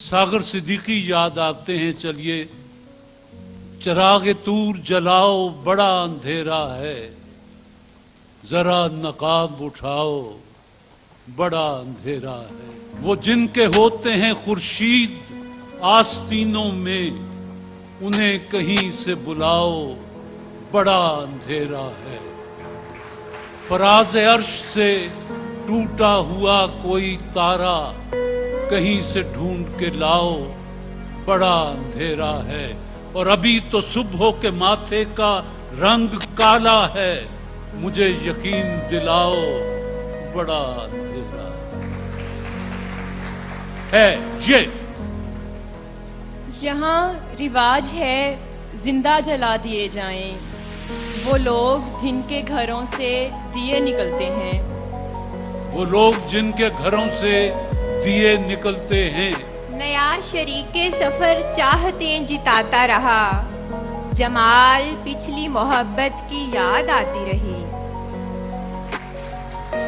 सागर सिद्दीकी याद आते हैं। चलिए चिराग तूर जलाओ, बड़ा अंधेरा है, जरा नकाब उठाओ, बड़ा अंधेरा है। वो जिनके होते हैं खुर्शीद आस्तीनों में, उन्हें कहीं से बुलाओ, बड़ा अंधेरा है। फराज अर्श से टूटा हुआ कोई तारा कहीं से ढूंढ के लाओ, बड़ा अंधेरा है। और अभी तो सुबह के माथे का रंग काला है, मुझे यकीन दिलाओ, बड़ा अंधेरा है। ये यहाँ रिवाज है जिंदा जला दिए जाएं वो लोग जिनके घरों से दिए निकलते हैं। वो लोग जिनके घरों से दिए निकलते हैं। नया शरीके सफर चाहते जिताता रहा, जमाल पिछली मोहब्बत की याद आती रही।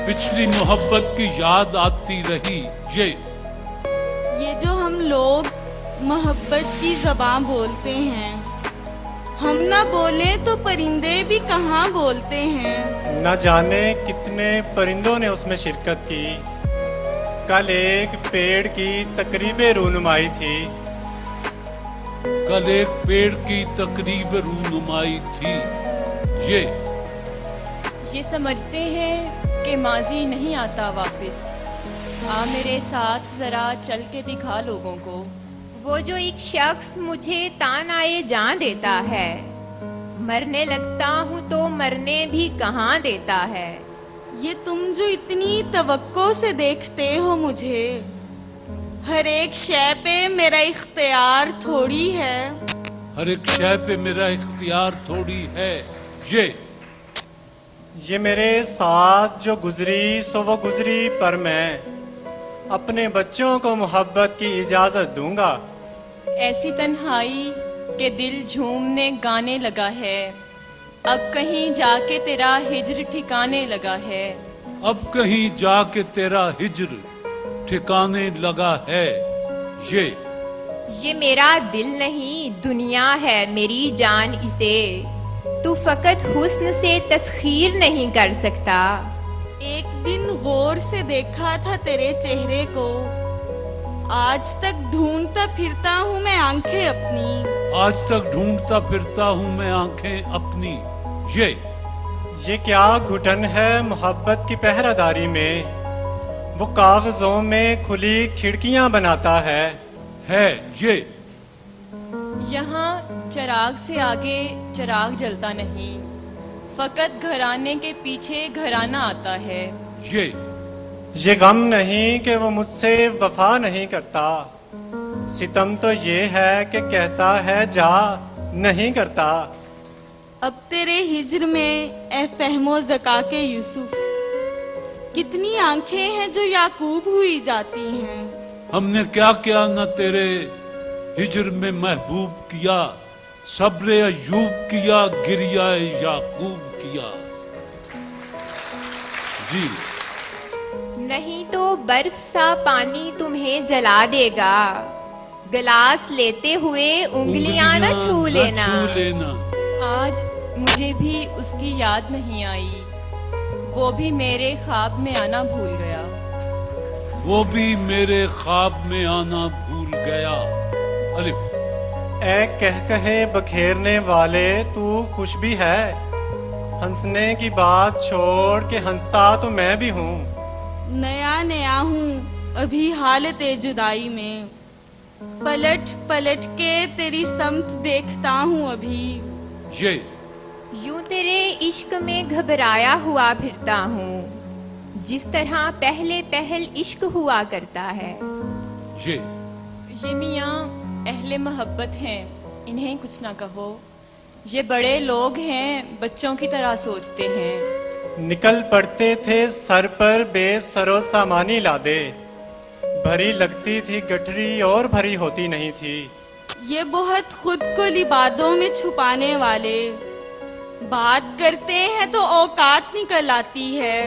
पिछली मोहब्बत की याद आती रही। ये जो हम लोग मोहब्बत की ज़बान बोलते हैं, हम ना बोले तो परिंदे भी कहाँ बोलते हैं। न जाने कितने परिंदों ने उसमें शिरकत की। कल एक पेड़ की तकरीब रूनुमाई थी। कल एक पेड़ की तकरीब रूनुमाई थी। ये समझते हैं कि माजी नहीं आता वापस, आ मेरे साथ जरा चल के दिखा लोगों को। वो जो एक शख्स मुझे तानाए जान देता है, मरने लगता हूँ तो मरने भी कहाँ देता है। ये तुम जो इतनी तवक्को से देखते हो मुझे, हर एक शय पे मेरा इख्तियार थोड़ी है। हर एक शय पे मेरा इख्तियार थोड़ी है। ये मेरे साथ जो गुजरी सो वो गुजरी, पर मैं अपने बच्चों को मोहब्बत की इजाजत दूंगा। ऐसी तन्हाई के दिल झूमने गाने लगा है, अब कहीं जाके तेरा हिज्र ठिकाने लगा है। अब कहीं जाके तेरा हिज्र ठिकाने लगा है। ये मेरा दिल नहीं दुनिया है मेरी जान, इसे तू फकत हुस्न से तस्खीर नहीं कर सकता। एक दिन गौर से देखा था तेरे चेहरे को, आज तक ढूंढता फिरता हूँ मैं आंखें अपनी। आज तक ढूंढता फिरता हूँ मैं आंखें अपनी। ये क्या घुटन है मोहब्बत की पहरादारी में, वो कागजों में खुली खिड़कियां बनाता है। ये यहाँ चिराग से आगे चिराग जलता नहीं, फकत घराने के पीछे घराना आता है। ये गम नहीं कि वो मुझसे वफा नहीं करता, सितम तो ये है कि कहता है जा नहीं करता। अब तेरे हिज्र में ए फहमो ज़का के यूसुफ, कितनी आंखें हैं जो याकूब हुई जाती हैं। हमने क्या क्या न तेरे हिज्र में महबूब किया, सब्र अयूब किया, गिरियाए याकूब किया। नहीं तो बर्फ सा पानी तुम्हें जला देगा, गिलास लेते हुए उंगलियां न छू लेना। आज मुझे भी उसकी याद नहीं आई, वो भी मेरे ख्वाब में आना भूल गया। वो भी मेरे ख्वाब में आना भूल गया। अलिफ। ए कह कहे बखेरने वाले तू खुश भी है, हंसने की बात छोड़ के हंसता तो मैं भी हूँ। नया नया हूँ अभी हालत जुदाई में, पलट पलट के तेरी समत देखता हूँ अभी। यूं तेरे इश्क में घबराया हुआ फिरता हूँ, जिस तरह पहले पहल इश्क हुआ करता है। ये मियाँ अहले मोहब्बत हैं, इन्हें कुछ ना कहो। ये बड़े लोग हैं, बच्चों की तरह सोचते हैं। निकल पड़ते थे सर पर बेसरो सामानी लादे, भरी लगती थी गठरी और भरी होती नहीं थी। ये बहुत खुद को लिबादों में छुपाने वाले, बात करते हैं तो औकात निकल आती है।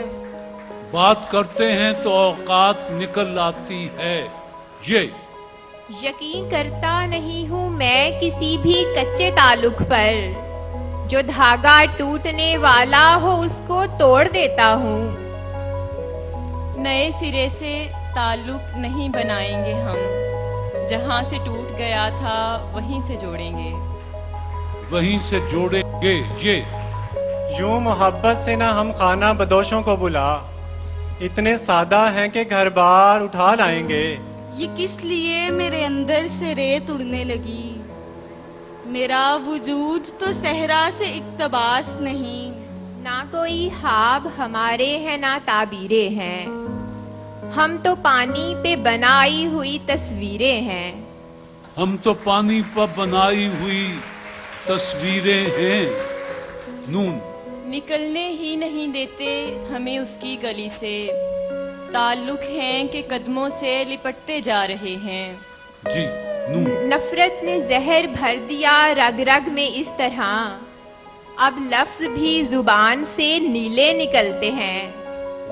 बात करते हैं तो औकात निकल आती है। यकीन करता नहीं हूँ मैं किसी भी कच्चे ताल्लुक पर, जो धागा टूटने वाला हो उसको तोड़ देता हूँ। नए सिरे से ताल्लुक नहीं बनाएंगे हम, जहाँ से टूट गया था वहीं से जोड़ेंगे। वहीं से जोड़ेंगे। ये यूं मोहब्बत से ना हम खाना बदोशों को बुला, इतने सादा हैं कि घर बार उठा लाएंगे। ये किस लिए मेरे अंदर से रेत उड़ने लगी, मेरा वजूद तो सहरा से इक्तबास नहीं। ना कोई ख्वाब हमारे हैं ना ताबीरें हैं, हम तो पानी पे बनाई हुई तस्वीरें हैं। हम तो पानी पर बनाई हुई तस्वीरें हैं। नून निकलने ही नहीं देते हमें उसकी गली से, ताल्लुक हैं कि कदमों से लिपटते जा रहे हैं। जी नून। नफरत ने जहर भर दिया रग रग में इस तरह, अब लफ्ज भी जुबान से नीले निकलते हैं।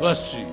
बस जी।